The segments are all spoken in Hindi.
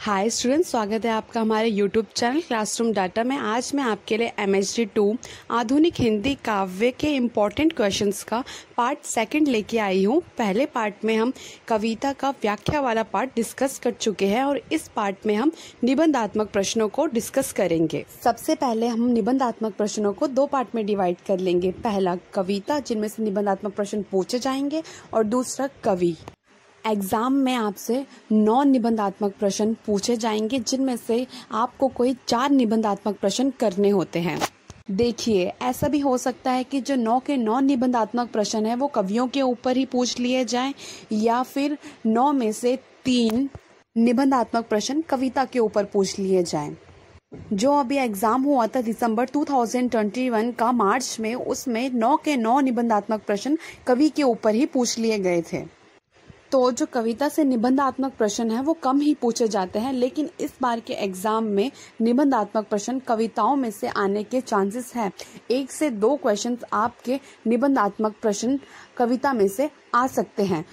हाय स्टूडेंट्स, स्वागत है आपका हमारे यूट्यूब चैनल क्लासरूम डाटा में। आज मैं आपके लिए MHD 2 आधुनिक हिंदी काव्य के इम्पॉर्टेंट क्वेश्चंस का पार्ट सेकंड लेके आई हूँ। पहले पार्ट में हम कविता का व्याख्या वाला पार्ट डिस्कस कर चुके हैं और इस पार्ट में हम निबंधात्मक प्रश्नों को डिस्कस करेंगे। सबसे पहले हम निबंधात्मक प्रश्नों को दो पार्ट में डिवाइड कर लेंगे। पहला कविता, जिनमें से निबंधात्मक प्रश्न पूछे जाएंगे, और दूसरा कवि। एग्जाम में आपसे 9 निबंधात्मक प्रश्न पूछे जाएंगे, जिनमें से आपको कोई 4 निबंधात्मक प्रश्न करने होते हैं। देखिए, ऐसा भी हो सकता है कि जो 9 के 9 निबंधात्मक प्रश्न है वो कवियों के ऊपर ही पूछ लिए जाएं, या फिर 9 में से 3 निबंधात्मक प्रश्न कविता के ऊपर पूछ लिए जाएं। जो अभी एग्जाम हुआ था दिसंबर 2021 का मार्च में, उसमें 9 के 9 निबंधात्मक प्रश्न कवि के ऊपर ही पूछ लिए गए थे। तो जो कविता से निबंधात्मक प्रश्न है वो कम ही पूछे जाते हैं, लेकिन इस बार के एग्जाम में निबंधात्मक प्रश्न कविताओं में से आने के चांसेस हैं। 1 से 2 क्वेश्चंस आपके निबंधात्मक प्रश्न कविता में से आ सकते हैं।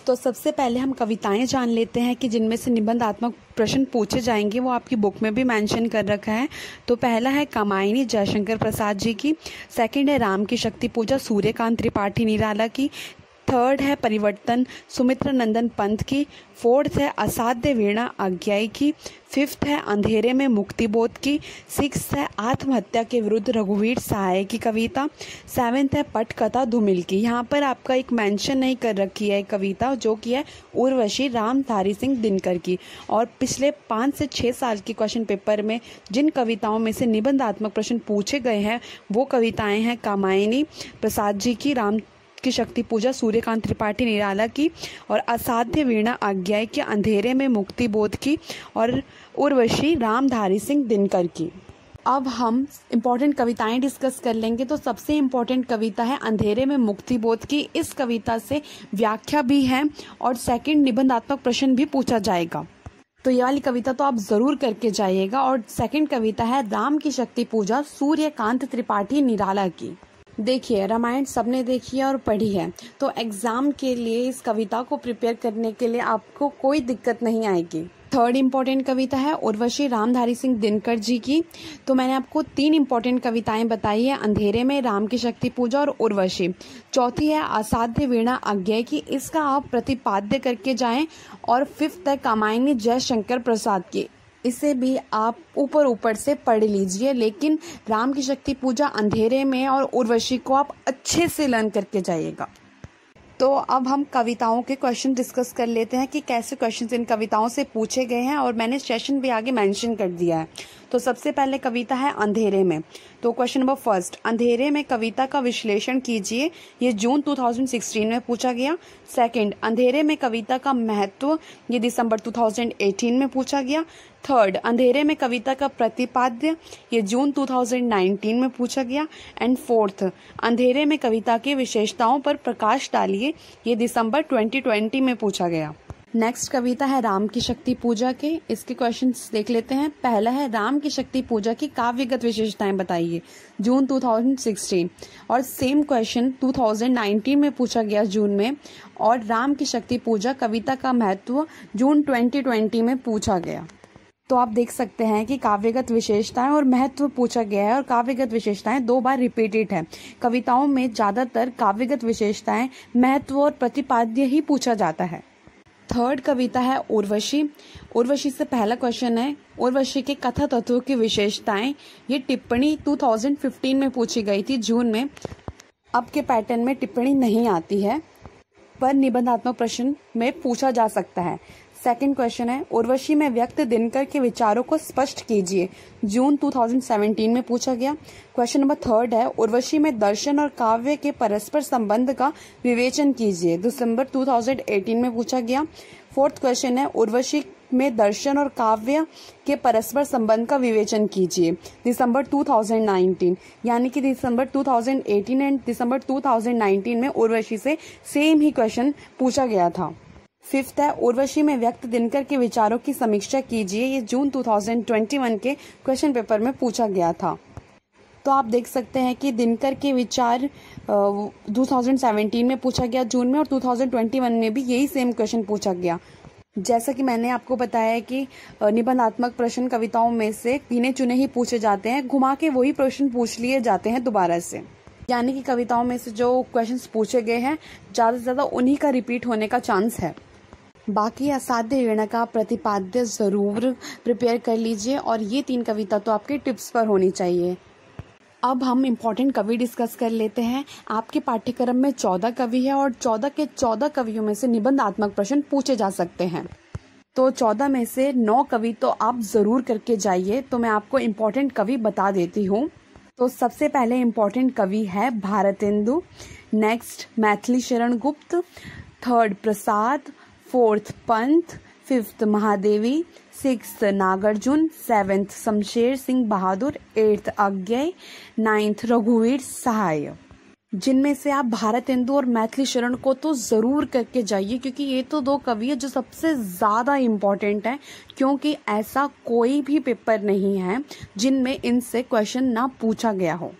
तो सबसे पहले हम कविताएं जान लेते हैं कि जिनमें से निबंधात्मक प्रश्न पूछे जाएंगे। वो आपकी बुक में भी मेंशन कर रखा है। तो पहला है कामायनी जयशंकर प्रसाद जी की, सेकंड है राम की शक्ति पूजा सूर्यकांत त्रिपाठी निराला की, थर्ड है परिवर्तन सुमित्रा नंदन पंत की, फोर्थ है असाध्य वीणा अज्ञाई की, फिफ्थ है अंधेरे में मुक्तिबोध की, सिक्स्थ है आत्महत्या के विरुद्ध रघुवीर सहाय की कविता, सेवेंथ है पटकथा धूमिल की। यहाँ पर आपका एक मेंशन नहीं कर रखी है कविता, जो कि है उर्वशी रामधारी सिंह दिनकर की। और पिछले 5 से 6 साल के क्वेश्चन पेपर में जिन कविताओं में से निबंधात्मक प्रश्न पूछे गए हैं वो कविताएं हैं कामायनी प्रसाद जी की, राम की शक्ति पूजा सूर्यकांत त्रिपाठी निराला की, और असाध्य वीणा अज्ञाई की, अंधेरे में मुक्ति बोध की, और उर्वशी रामधारी सिंह दिनकर की। अब हम इम्पोर्टेंट कविताएं डिस्कस कर लेंगे। तो सबसे इम्पोर्टेंट कविता है अंधेरे में मुक्ति बोध की। इस कविता से व्याख्या भी है और सेकंड निबंधात्मक प्रश्न भी पूछा जाएगा। तो ये वाली कविता तो आप जरूर करके जाइएगा। और सेकंड कविता है राम की शक्ति पूजा सूर्यकांत त्रिपाठी निराला की। देखिए, रामायण सबने देखी है और पढ़ी है, तो एग्जाम के लिए इस कविता को प्रिपेयर करने के लिए आपको कोई दिक्कत नहीं आएगी। थर्ड इम्पोर्टेंट कविता है उर्वशी रामधारी सिंह दिनकर जी की। तो मैंने आपको 3 इम्पोर्टेंट कविताएं बताई है, अंधेरे में, राम की शक्ति पूजा और उर्वशी। चौथी है असाध्य वीणा अज्ञाई की, इसका आप प्रतिपाद्य करके जाएं। और फिफ्थ है कामायनी जयशंकर प्रसाद की, इसे भी आप ऊपर से पढ़ लीजिए, लेकिन राम की शक्ति पूजा, अंधेरे में और उर्वशी को आप अच्छे से लर्न करके जाइएगा। तो अब हम कविताओं के क्वेश्चन डिस्कस कर लेते हैं कि कैसे क्वेश्चंस इन कविताओं से पूछे गए हैं, और मैंने सेशन भी आगे मेंशन कर दिया है। तो सबसे पहले कविता है अंधेरे में। तो क्वेश्चन नंबर फर्स्ट, अंधेरे में कविता का विश्लेषण कीजिए। ये जून 2016 में पूछा गया। सेकंड, अंधेरे में कविता का महत्व, ये दिसंबर 2018 में पूछा गया। थर्ड, अंधेरे में कविता का प्रतिपाद्य, ये जून 2019 में पूछा गया। एंड फोर्थ, अंधेरे में कविता की विशेषताओं पर प्रकाश डालिए, ये दिसंबर 2020 में पूछा गया। नेक्स्ट कविता है राम की शक्ति पूजा के। इसके क्वेश्चंस देख लेते हैं। पहला है राम की शक्ति पूजा की काव्यगत विशेषताएं बताइए, जून 2016। और सेम क्वेश्चन 2019 में पूछा गया जून में। और राम की शक्ति पूजा कविता का महत्व जून 2020 में पूछा गया। तो आप देख सकते हैं कि काव्यगत विशेषताएं और महत्व पूछा गया है, और काव्यगत विशेषताएं 2 बार रिपीटेड है। कविताओं में ज्यादातर काव्यगत विशेषताएं, महत्व और प्रतिपाद्य ही पूछा जाता है। थर्ड कविता है उर्वशी। उर्वशी से पहला क्वेश्चन है उर्वशी के कथा तत्वों की विशेषताएं। ये टिप्पणी 2015 में पूछी गई थी जून में। अब के पैटर्न में टिप्पणी नहीं आती है, पर निबंधात्मक प्रश्न में पूछा जा सकता है। सेकंड क्वेश्चन है उर्वशी में व्यक्त दिनकर के विचारों को स्पष्ट कीजिए, जून 2017 में पूछा गया। क्वेश्चन नंबर थर्ड है उर्वशी में दर्शन और काव्य के परस्पर संबंध का विवेचन कीजिए, दिसंबर 2018 में पूछा गया। फोर्थ क्वेश्चन है उर्वशी में दर्शन और काव्य के परस्पर संबंध का विवेचन कीजिए, दिसंबर 2019। यानी कि दिसंबर 2018 एंड दिसंबर 2019 में उर्वशी से सेम ही क्वेश्चन पूछा गया था। फिफ्थ है उर्वशी में व्यक्त दिनकर के विचारों की समीक्षा कीजिए, ये जून 2021 के क्वेश्चन पेपर में पूछा गया था। तो आप देख सकते हैं कि दिनकर के विचार 2017 में पूछा गया जून में, और 2021 में भी यही सेम क्वेश्चन पूछा गया। जैसा कि मैंने आपको बताया कि निबंधात्मक प्रश्न कविताओं में से गिने चुने ही पूछे जाते हैं, घुमा के वही प्रश्न पूछ लिए जाते हैं दोबारा से। यानी कि कविताओं में से जो क्वेश्चंस पूछे गए हैं ज़्यादा से ज़्यादा उन्हीं का रिपीट होने का चांस है। बाकी असाध्य ऋण का प्रतिपाद्य ज़रूर प्रिपेयर कर लीजिए, और ये 3 कविता तो आपके टिप्स पर होनी चाहिए। अब हम इम्पोर्टेंट कवि डिस्कस कर लेते हैं। आपके पाठ्यक्रम में 14 कवि है और 14 के 14 कवियों में से निबंधात्मक प्रश्न पूछे जा सकते हैं। तो 14 में से 9 कवि तो आप ज़रूर करके जाइए। तो मैं आपको इम्पोर्टेंट कवि बता देती हूँ। तो सबसे पहले इम्पोर्टेंट कवि है Bharatendu, next Maithili Sharan Gupt, third Prasad, fourth Pant, fifth Mahadevi, sixth Nagarjun, seventh Shamsher Singh Bahadur, eighth Agyeya, ninth रघुवीर सहाय। जिनमें से आप भारतेंदु और मैथिली शरण को तो ज़रूर करके जाइए, क्योंकि ये तो 2 कवि है जो सबसे ज़्यादा इम्पॉर्टेंट है, क्योंकि ऐसा कोई भी पेपर नहीं है जिनमें इनसे क्वेश्चन ना पूछा गया हो।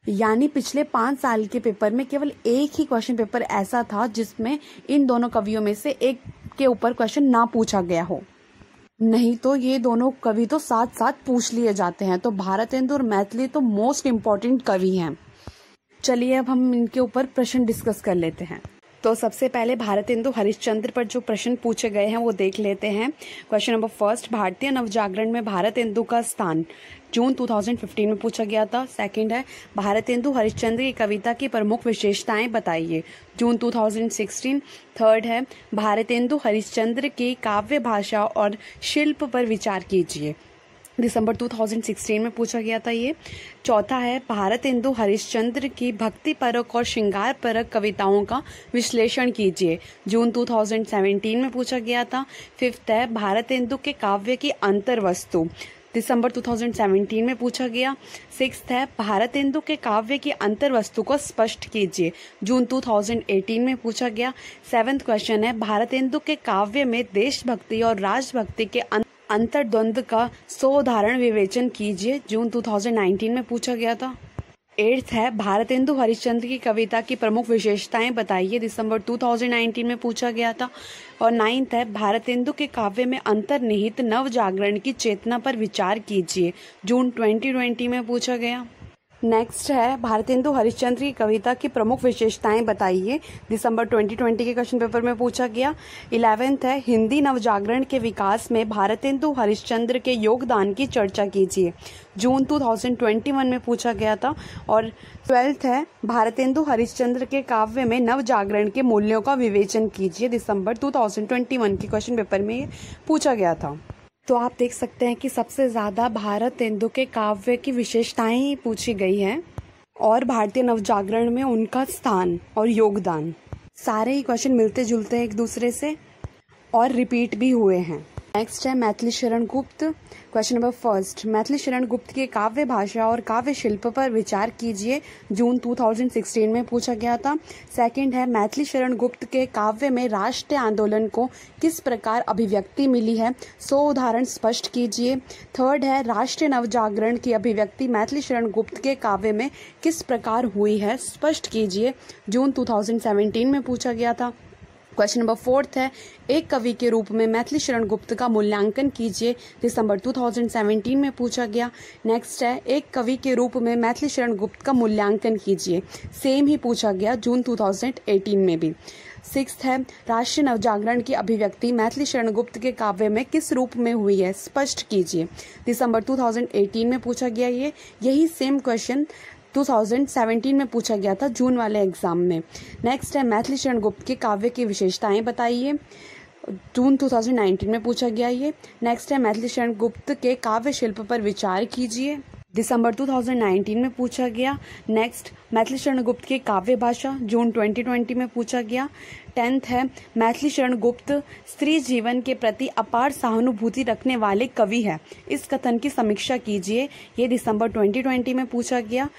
यानी पिछले 5 साल के पेपर में केवल एक ही क्वेश्चन पेपर ऐसा था जिसमें इन दोनों कवियों में से एक के ऊपर क्वेश्चन ना पूछा गया हो, नहीं तो ये दोनों कवि तो साथ साथ पूछ लिए जाते हैं। तो भारतेंदु और मैथिली तो मोस्ट इम्पॉर्टेंट कवि हैं। चलिए अब हम इनके ऊपर प्रश्न डिस्कस कर लेते हैं। तो सबसे पहले भारतेंदु हरिश्चंद्र पर जो प्रश्न पूछे गए हैं वो देख लेते हैं। क्वेश्चन नंबर फर्स्ट, भारतीय नवजागरण में भारतेंदु का स्थान जून 2015 में पूछा गया था। सेकंड है, भारतेंदु हरिश्चंद्र की कविता की प्रमुख विशेषताएं बताइए, जून 2016। थर्ड है, भारतेंदु हरिश्चंद्र की काव्य भाषा और शिल्प पर विचार कीजिए, दिसंबर 2016 में पूछा गया था ये। चौथा है, भारतेंदु हरिश्चंद्र की भक्ति परक और श्रृंगार परक कविताओं का विश्लेषण कीजिए, जून 2017 में पूछा गया था। फिफ्थ है, भारतेंदु के काव्य की अंतर वस्तु, दिसंबर 2017 में पूछा गया। सिक्स्थ है, भारतेंदु के काव्य की अंतर वस्तु को स्पष्ट कीजिए, जून 2018 में पूछा गया। सेवेंथ क्वेश्चन है, भारतेंदु के काव्य में देशभक्ति और राजभक्ति के अंतर्द्वंद का सोदाहरण विवेचन कीजिए, जून 2019 में पूछा गया था। एट्थ है, भारतेंदु हरिश्चंद्र की कविता की प्रमुख विशेषताएं बताइए, दिसंबर 2019 में पूछा गया था। और नाइन्थ है, भारतेंदु के काव्य में अंतर्निहित नव जागरण की चेतना पर विचार कीजिए, जून 2020 में पूछा गया। नेक्स्ट है, भारतेंदु हरिश्चंद्र की कविता की प्रमुख विशेषताएं बताइए, दिसंबर 2020 के क्वेश्चन पेपर में पूछा गया। 11th है, हिंदी नवजागरण के विकास में भारतेंदु हरिश्चंद्र के योगदान की चर्चा कीजिए, जून 2021 में पूछा गया था। और 12th है, भारतेंदु हरिश्चंद्र के काव्य में नवजागरण के मूल्यों का विवेचन कीजिए, दिसंबर 2021 के क्वेश्चन पेपर में पूछा गया था। तो आप देख सकते हैं कि सबसे ज़्यादा भारतेंदु के काव्य की विशेषताएं ही पूछी गई हैं और भारतीय नवजागरण में उनका स्थान और योगदान। सारे ही क्वेश्चन मिलते जुलते हैं एक दूसरे से और रिपीट भी हुए हैं। नेक्स्ट है, मैथिली शरण गुप्त। Question number first, Maithili Sharan गुप्त के काव्य भाषा और काव्य शिल्प पर विचार कीजिए, जून 2016 में पूछा गया था। सेकंड है, मैथिली शरण गुप्त के काव्य में राष्ट्रीय आंदोलन को किस प्रकार अभिव्यक्ति मिली है, 100 उदाहरण स्पष्ट कीजिए। थर्ड है, राष्ट्रीय नवजागरण की अभिव्यक्ति मैथिली शरण गुप्त के काव्य में किस प्रकार हुई है, स्पष्ट कीजिए, जून 2017 में पूछा गया था। क्वेश्चन नंबर फोर्थ है, एक कवि के रूप में मैथिली शरण गुप्त का मूल्यांकन कीजिए, दिसंबर 2017 में पूछा गया। नेक्स्ट है, एक कवि के रूप में मैथिली शरण गुप्त का मूल्यांकन कीजिए, सेम ही पूछा गया जून 2018 में भी। सिक्स्थ है, राष्ट्रीय नवजागरण की अभिव्यक्ति मैथिली शरण गुप्त के काव्य में किस रूप में हुई है, स्पष्ट कीजिए, दिसंबर 2018 में पूछा गया। यही सेम क्वेश्चन 2017 में पूछा गया था जून वाले एग्जाम में। नेक्स्ट है, मैथिली शरण गुप्त के काव्य की विशेषताएं बताइए, जून 2019 में पूछा गया ये। नेक्स्ट है, मैथिली शरण गुप्त के काव्य शिल्प पर विचार कीजिए, दिसंबर 2019 में पूछा गया। नेक्स्ट, मैथिली शरण गुप्त की काव्य भाषा, जून 2020 में पूछा गया। 10th है, मैथिली शरण गुप्त स्त्री जीवन के प्रति अपार सहानुभूति रखने वाले कवि है, इस कथन की समीक्षा कीजिए, ये दिसंबर 2020 में पूछा गया।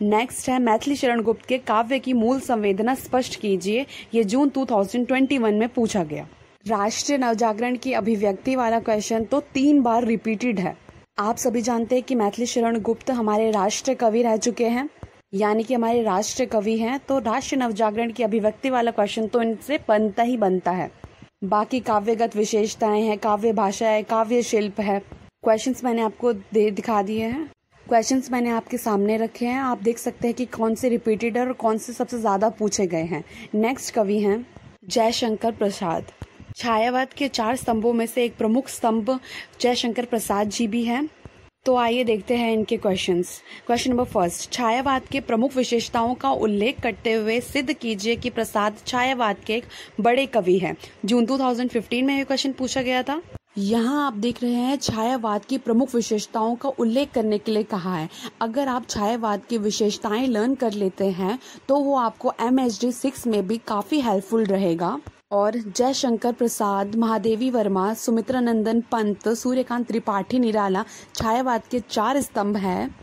नेक्स्ट है, मैथिली शरण गुप्त के काव्य की मूल संवेदना स्पष्ट कीजिए, ये जून 2021 में पूछा गया। राष्ट्रीय नवजागरण की अभिव्यक्ति वाला क्वेश्चन तो 3 बार रिपीटेड है। आप सभी जानते हैं कि मैथिली शरण गुप्त हमारे राष्ट्रीय कवि रह चुके हैं, यानी कि हमारे राष्ट्रीय कवि हैं, तो राष्ट्रीय नवजागरण की अभिव्यक्ति वाला क्वेश्चन तो इनसे बनता ही बनता है। बाकी काव्यगत विशेषताएं हैं, काव्य भाषा है, काव्य शिल्प है। क्वेश्चंस मैंने आपको दिखा दिए हैं। क्वेश्चंस मैंने आपके सामने रखे हैं, आप देख सकते हैं कि कौन से रिपीटेड है और कौन से सबसे ज़्यादा पूछे गए हैं। नेक्स्ट कवि हैं जयशंकर प्रसाद। छायावाद के 4 स्तंभों में से एक प्रमुख स्तंभ जयशंकर प्रसाद जी भी हैं। तो आइए देखते हैं इनके क्वेश्चंस। क्वेश्चन नंबर फर्स्ट, छायावाद के प्रमुख विशेषताओं का उल्लेख करते हुए सिद्ध कीजिए कि प्रसाद छायावाद के एक बड़े कवि हैं। जून 2015 में यह क्वेश्चन पूछा गया था। यहाँ आप देख रहे हैं छायावाद की प्रमुख विशेषताओं का उल्लेख करने के लिए कहा है। अगर आप छायावाद की विशेषताएं लर्न कर लेते हैं तो वो आपको MHD 6 में भी काफी हेल्पफुल रहेगा। और जयशंकर प्रसाद, महादेवी वर्मा, सुमित्रानंदन पंत, सूर्यकांत त्रिपाठी निराला छायावाद के 4 स्तंभ हैं।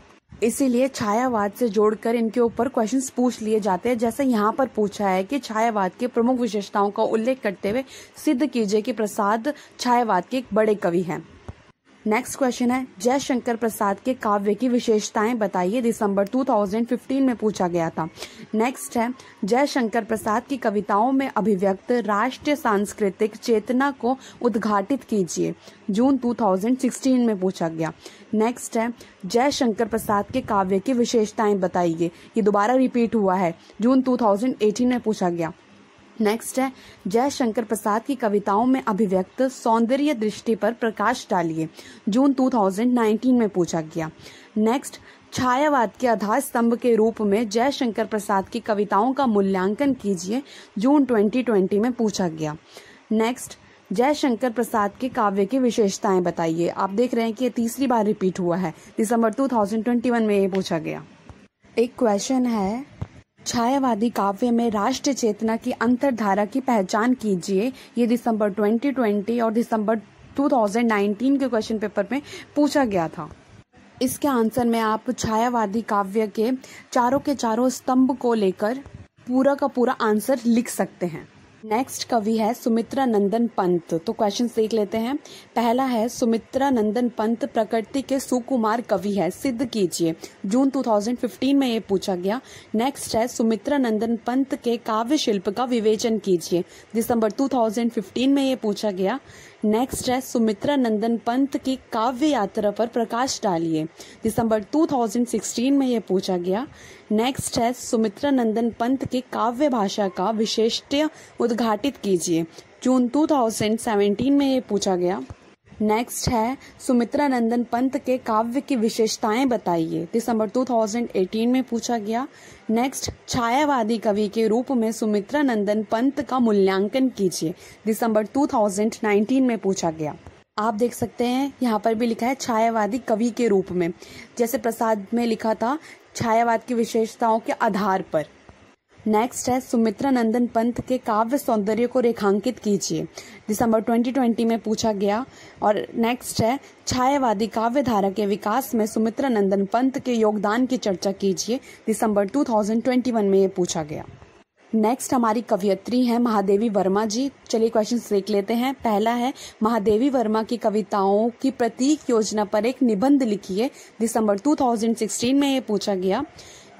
इसीलिए छायावाद से जोड़कर इनके ऊपर क्वेश्चंस पूछ लिए जाते हैं। जैसे यहाँ पर पूछा है कि छायावाद के प्रमुख विशेषताओं का उल्लेख करते हुए सिद्ध कीजिए कि प्रसाद छायावाद के एक बड़े कवि हैं। नेक्स्ट क्वेश्चन है जयशंकर प्रसाद के काव्य की विशेषताएं बताइए। दिसंबर 2015 में पूछा गया था। नेक्स्ट है जयशंकर प्रसाद की कविताओं में अभिव्यक्त राष्ट्रीय सांस्कृतिक चेतना को उद्घाटित कीजिए। जून 2016 में पूछा गया। नेक्स्ट है जयशंकर प्रसाद के काव्य की विशेषताएं बताइए। ये दोबारा रिपीट हुआ है, जून 2018 में पूछा गया। नेक्स्ट है जयशंकर प्रसाद की कविताओं में अभिव्यक्त सौंदर्य दृष्टि पर प्रकाश डालिए। जून 2019 में पूछा गया। नेक्स्ट, छायावाद के आधार स्तंभ के रूप में जयशंकर प्रसाद की कविताओं का मूल्यांकन कीजिए। जून 2020 में पूछा गया। नेक्स्ट, जयशंकर प्रसाद के काव्य की विशेषताएं बताइए। आप देख रहे हैं कि ये तीसरी बार रिपीट हुआ है, दिसंबर 2021 में ये पूछा गया। एक क्वेश्चन है छायावादी काव्य में राष्ट्रीय चेतना की अंतरधारा की पहचान कीजिए। ये दिसंबर 2020 और दिसंबर 2019 के क्वेश्चन पेपर में पूछा गया था। इसके आंसर में आप छायावादी काव्य के चारों स्तंभ को लेकर पूरा का पूरा आंसर लिख सकते हैं। नेक्स्ट कवि है सुमित्रानंदन पंत। तो क्वेश्चन देख लेते हैं। पहला है सुमित्रानंदन पंत प्रकृति के सुकुमार कवि है, सिद्ध कीजिए। जून 2015 में ये पूछा गया। नेक्स्ट है सुमित्रानंदन पंत के काव्य शिल्प का विवेचन कीजिए। दिसंबर 2015 में ये पूछा गया। नेक्स्ट है सुमित्रानंदन पंत की काव्य यात्रा पर प्रकाश डालिए। दिसंबर 2016 में ये पूछा गया। नेक्स्ट है सुमित्रानंदन पंत की काव्य भाषा का विशेषत्व उद्घाटित कीजिए। जून 2017 में ये पूछा गया। नेक्स्ट है सुमित्रानंदन पंत के काव्य की विशेषताएं बताइए। दिसंबर 2018 में पूछा गया। नेक्स्ट, छायावादी कवि के रूप में सुमित्रानंदन पंत का मूल्यांकन कीजिए। दिसंबर 2019 में पूछा गया। आप देख सकते हैं यहाँ पर भी लिखा है छायावादी कवि के रूप में, जैसे प्रसाद में लिखा था छायावाद की विशेषताओं के आधार पर। नेक्स्ट है सुमित्रानंदन पंत के काव्य सौंदर्य को रेखांकित कीजिए। दिसंबर 2020 में पूछा गया। और नेक्स्ट है छायावादी काव्य धारा के विकास में सुमित्रानंदन पंत के योगदान की चर्चा कीजिए। दिसंबर 2021 में ये पूछा गया। नेक्स्ट हमारी कवयित्री हैं महादेवी वर्मा जी। चलिए क्वेश्चन देख लेते हैं। पहला है महादेवी वर्मा की कविताओं की प्रतीक योजना पर एक निबंध लिखिए। दिसंबर 2016 में ये पूछा गया।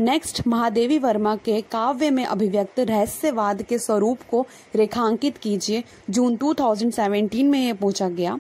नेक्स्ट, महादेवी वर्मा के काव्य में अभिव्यक्त रहस्यवाद के स्वरूप को रेखांकित कीजिए। जून 2017 में ये पूछा गया।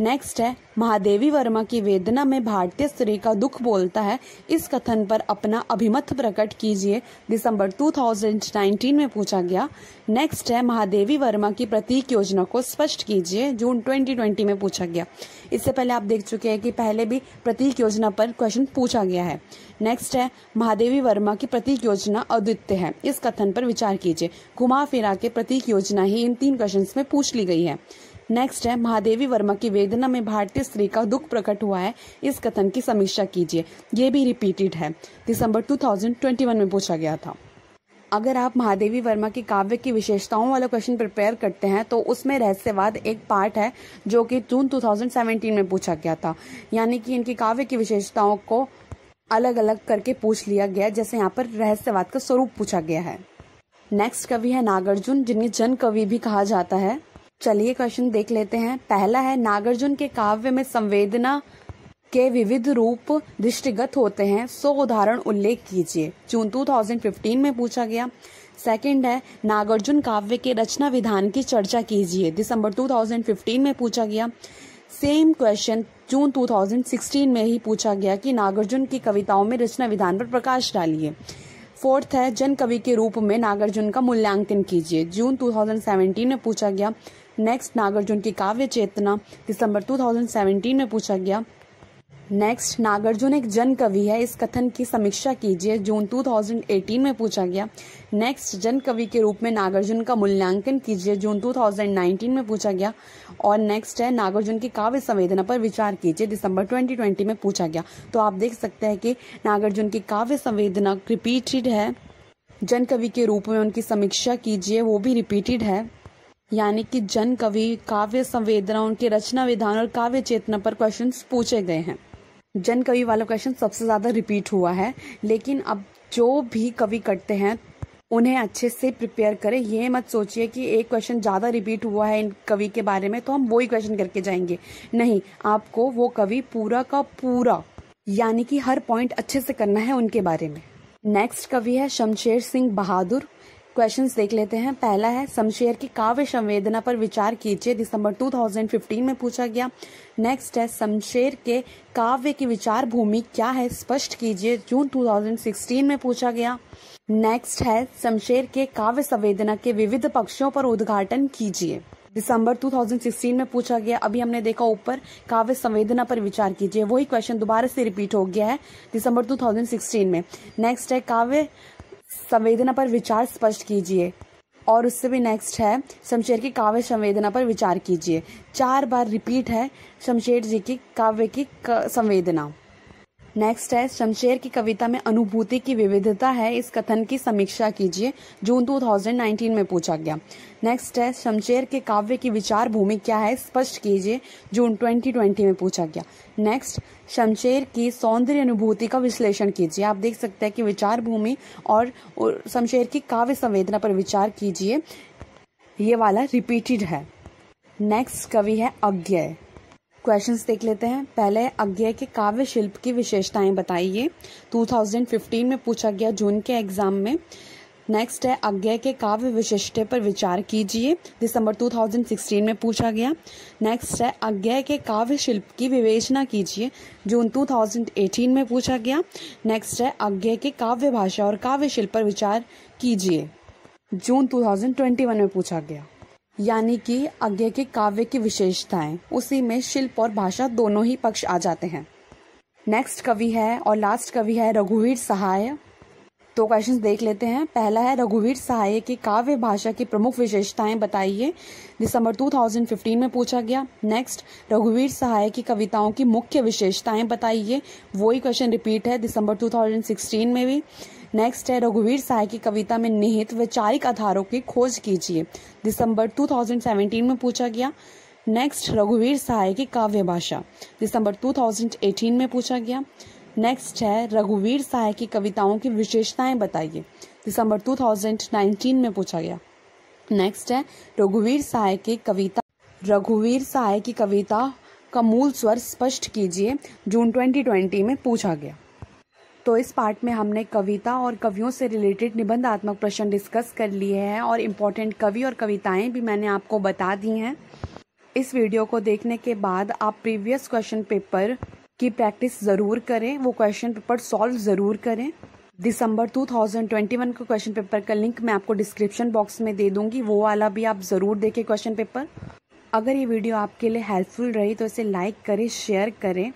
नेक्स्ट है महादेवी वर्मा की वेदना में भारतीय स्त्री का दुख बोलता है, इस कथन पर अपना अभिमत प्रकट कीजिए। दिसंबर 2019 में पूछा गया। नेक्स्ट है महादेवी वर्मा की प्रतीक योजना को स्पष्ट कीजिए। जून 2020 में पूछा गया। इससे पहले आप देख चुके हैं कि पहले भी प्रतीक योजना पर क्वेश्चन पूछा गया है। नेक्स्ट है महादेवी वर्मा की प्रतीक योजना अद्वितीय है, इस कथन पर विचार कीजिए। घुमा फिरा के प्रतीक योजना ही इन 3 क्वेश्चंस में पूछ ली गई है। नेक्स्ट है महादेवी वर्मा की वेदना में भारतीय स्त्री का दुख प्रकट हुआ है, इस कथन की समीक्षा कीजिए। ये भी रिपीटेड है, दिसंबर 2021 में पूछा गया था। अगर आप महादेवी वर्मा की काव्य की विशेषताओं वाला क्वेश्चन प्रिपेयर करते हैं तो उसमें रहस्यवाद एक पार्ट है जो कि जून 2017 में पूछा गया था। यानी कि इनकी काव्य की विशेषताओं को अलग अलग करके पूछ लिया गया, जैसे यहाँ पर रहस्यवाद का स्वरूप पूछा गया है। नेक्स्ट कवि है नागार्जुन, जिन्हें जन कवि भी कहा जाता है। चलिए क्वेश्चन देख लेते हैं। पहला है नागार्जुन के काव्य में संवेदना के विविध रूप दृष्टिगत होते हैं, 100 उदाहरण उल्लेख कीजिए। जून 2015 में पूछा गया। सेकंड है नागार्जुन काव्य के रचना विधान की चर्चा कीजिए, दिसंबर 2015 में पूछा गया। सेम क्वेश्चन जून 2016 में ही पूछा गया कि नागार्जुन की कविताओं में रचना विधान पर प्रकाश डालिए। फोर्थ है जन कवि के रूप में नागार्जुन का मूल्यांकन कीजिए, जून 2017 में पूछा गया। नेक्स्ट नागार्जुन की काव्य चेतना, दिसंबर 2017 में पूछा गया। नेक्स्ट नागार्जुन एक जन कवि है, इस कथन की समीक्षा कीजिए, जून 2018 में पूछा गया। नेक्स्ट जन कवि के रूप में नागार्जुन का मूल्यांकन कीजिए, जून 2019 में पूछा गया। और नेक्स्ट है नागार्जुन की काव्य संवेदना पर विचार कीजिए, दिसंबर 2020 में पूछा गया। तो आप देख सकते हैं कि नागार्जुन की काव्य संवेदना रिपीटेड है, जन कवि के रूप में उनकी समीक्षा कीजिए वो भी रिपीटेड है, यानी कि जन कवि, काव्य संवेदना, उनके रचना विधान और काव्य चेतना पर क्वेश्चंस पूछे गए हैं। जन कवि वाला क्वेश्चन सबसे ज्यादा रिपीट हुआ है, लेकिन अब जो भी कवि करते हैं उन्हें अच्छे से प्रिपेयर करें। ये मत सोचिए कि एक क्वेश्चन ज्यादा रिपीट हुआ है इन कवि के बारे में तो हम वही क्वेश्चन करके जाएंगे, नहीं, आपको वो कवि पूरा का पूरा यानी कि हर पॉइंट अच्छे से करना है उनके बारे में। नेक्स्ट कवि है शमशेर सिंह बहादुर। क्वेश्चंस देख लेते हैं। पहला है शमशेर की काव्य संवेदना पर विचार कीजिए, दिसंबर 2015 में पूछा गया। नेक्स्ट है शमशेर के काव्य की विचार भूमि क्या है, स्पष्ट कीजिए, जून 2016 में पूछा गया। नेक्स्ट है शमशेर के काव्य संवेदना के विविध पक्षों पर उद्घाटन कीजिए, दिसंबर 2016 में पूछा गया। अभी हमने देखा ऊपर काव्य संवेदना पर विचार कीजिए, वही क्वेश्चन दोबारा से रिपीट हो गया है दिसंबर 2016 में। नेक्स्ट है काव्य संवेदना पर विचार स्पष्ट कीजिए, और उससे भी नेक्स्ट है शमशेर की काव्य संवेदना पर विचार कीजिए। 4 बार रिपीट है शमशेर जी की काव्य की संवेदना। नेक्स्ट है शमशेर की कविता में अनुभूति की विविधता है, इस कथन की समीक्षा कीजिए, जून 2019 में पूछा गया। नेक्स्ट है शमशेर के काव्य की विचार भूमि क्या है, स्पष्ट कीजिए, जून 2020 में पूछा गया। नेक्स्ट शमशेर की सौंदर्य अनुभूति का विश्लेषण कीजिए। आप देख सकते हैं कि विचार भूमि और शमशेर की काव्य संवेदना पर विचार कीजिए, ये वाला रिपीटेड है। नेक्स्ट कवि है अज्ञेय। क्वेश्चंस देख लेते हैं। पहले अज्ञेय के काव्य शिल्प की विशेषताएं बताइए, 2015 में पूछा गया जून के एग्जाम में। नेक्स्ट है अज्ञेय के काव्य विशिष्टता पर विचार कीजिए, दिसंबर 2016 में पूछा गया। नेक्स्ट है अज्ञेय के काव्य शिल्प की विवेचना कीजिए, जून 2018 में पूछा गया। नेक्स्ट है अज्ञेय के काव्य भाषा और काव्य शिल्प पर विचार कीजिए, जून 2021 में पूछा गया। यानी कि अज्ञेय के काव्य की विशेषताएं, उसी में शिल्प और भाषा दोनों ही पक्ष आ जाते हैं। नेक्स्ट कवि है और लास्ट कवि है रघुवीर सहाय। तो क्वेश्चंस देख लेते हैं। पहला है रघुवीर सहाय की काव्य भाषा की प्रमुख विशेषताएं बताइए, दिसंबर 2015 में पूछा गया। नेक्स्ट रघुवीर सहाय की कविताओं की मुख्य विशेषताएं बताइए, वही क्वेश्चन रिपीट है दिसंबर 2016 में भी। नेक्स्ट है रघुवीर सहाय की कविता में निहित वैचारिक आधारों की खोज कीजिए, दिसंबर 2017 में पूछा गया। नेक्स्ट रघुवीर सहाय की काव्य भाषा, दिसंबर 2018 में पूछा गया। नेक्स्ट है रघुवीर सहाय की कविताओं की विशेषताएं बताइए, दिसंबर 2019 में पूछा गया। नेक्स्ट है रघुवीर सहाय की कविता का मूल स्वर स्पष्ट कीजिए, जून 2020 में पूछा गया। तो इस पार्ट में हमने कविता और कवियों से रिलेटेड निबंधात्मक प्रश्न डिस्कस कर लिए हैं और इम्पोर्टेंट कवि और कविताएं भी मैंने आपको बता दी हैं। इस वीडियो को देखने के बाद आप प्रीवियस क्वेश्चन पेपर की प्रैक्टिस ज़रूर करें, वो क्वेश्चन पेपर सॉल्व ज़रूर करें। दिसंबर 2021 का क्वेश्चन पेपर का लिंक मैं आपको डिस्क्रिप्शन बॉक्स में दे दूंगी, वो वाला भी आप ज़रूर देखें क्वेश्चन पेपर। अगर ये वीडियो आपके लिए हेल्पफुल रही तो इसे लाइक करें, शेयर करें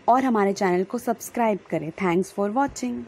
और हमारे चैनल को सब्सक्राइब करें। Thanks for watching.